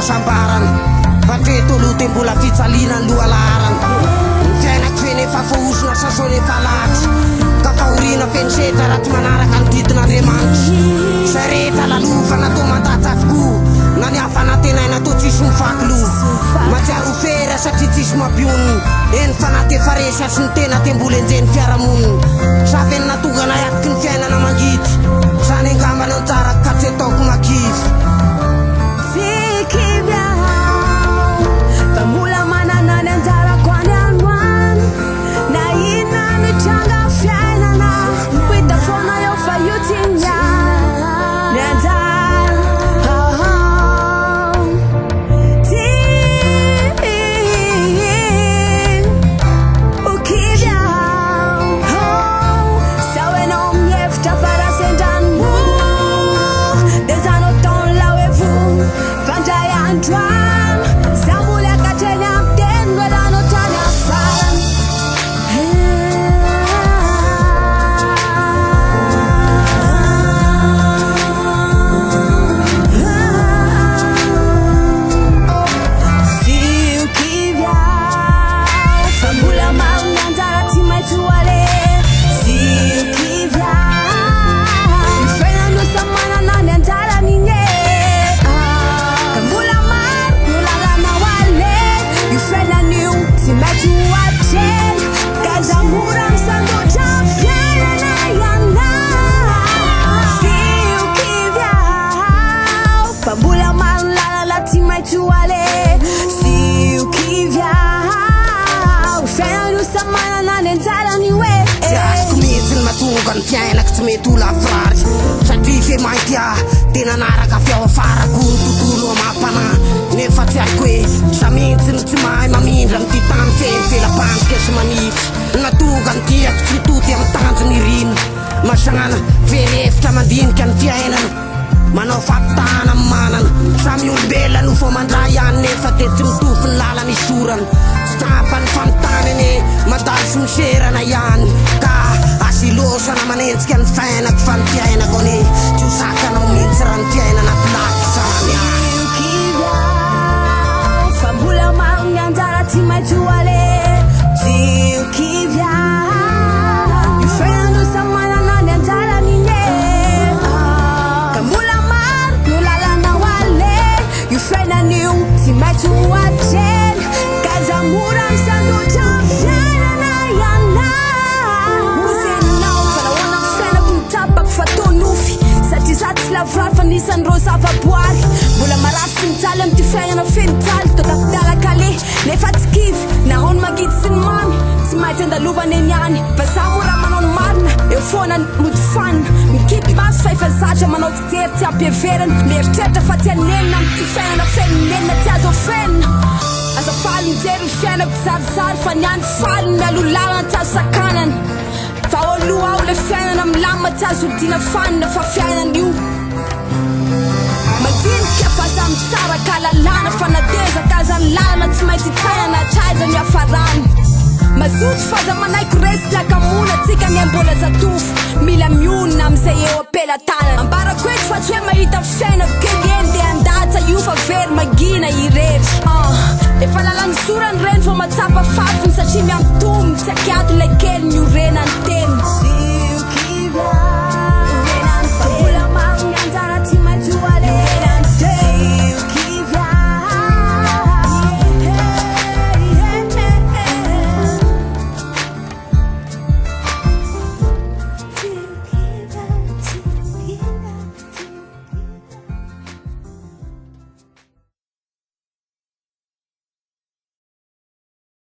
fahasambaran hatreto aloha te mbola fitsaliana lohalaharany ny fiainako feny efa fohosona sasony efa latsy ka fahoriana fenisetra raha tsy manaraka ny didin'Andriamanitra zay rehetra lalova natao mandatsy avokoa na ny hafanatenaina atao tsisy mifakoloha matsiaro fera satria tsisy mabioniny eny fanatefaresa sy ny tena te mbola enjeny fiarahamonina savy eny natongana iatiky ny fiainana mangity zany angambana ny tsara ka tsy ataoko makivy Ny fiainako tsy mety ho lafirary satria fe mainty tena naraka fiaofarako ny tontolo amam-panahy nefa tsy haiko hoe samihitsy ny tsy mahay mamindra ny ty tany feny felapantsika sy manify natonga ny tiako tsy toty amin'ny tanjony rino masagnana verefitra mandinika ny fiainana manao fampitahana amin'ny manana samy olombelona no fo mandray ihany nefa de tsy mitofy ny lalany isorana tsy tapany fanontany mandalo sy miserana ihany ka asilosana manenjika ny fiainako fa ny fiainako ane tsy hosakanao mihitsy raha ny fiainana plaky zany fa mbola maro ny anjara tsy maintsy ho ale zio kivya io fiainano samanana ny anjarany ka mbola maro no lalana ho ale io fiainan'io tsy maintsy ho atreny ka za mora misandotra fiainana iana satria za tsy lavorary fa nisan'ireo zavaboary mbola marasy sy mijaly amin'ny ty fiainana feno jaly to tapidalakale nefa tsy kivy nahoany mangidy sy ny mamy tsy maintsy andalovana eny ihany fa za mora manao ny marina eo foana mody fanina mikipy masy fa efa zatra manao tijery tsy ampiheverana mieritreritra fa tsy anenina amin'ny ty fiainana fenonenina tsy azo fenina azafaly mijery ny fiainako zarizary fa niany faly mialo lalana tsy azo sakanana fa oloha ao le fiainana milama tsy azo dina fanina fa fiainan'io mandinika fa za mitsara ka lalana fa natezaka aza ny lalana tsy maintsy tsainana traiza ny hafarany mazoto fa za manaiko resy lakamona tsika ny ambola zatofo mila mionina am'izay eo ampelatanana ambarako eto fa tsy hoe mahita fiainako kely eny de andatsa io fa very magina irery efa lalany sorany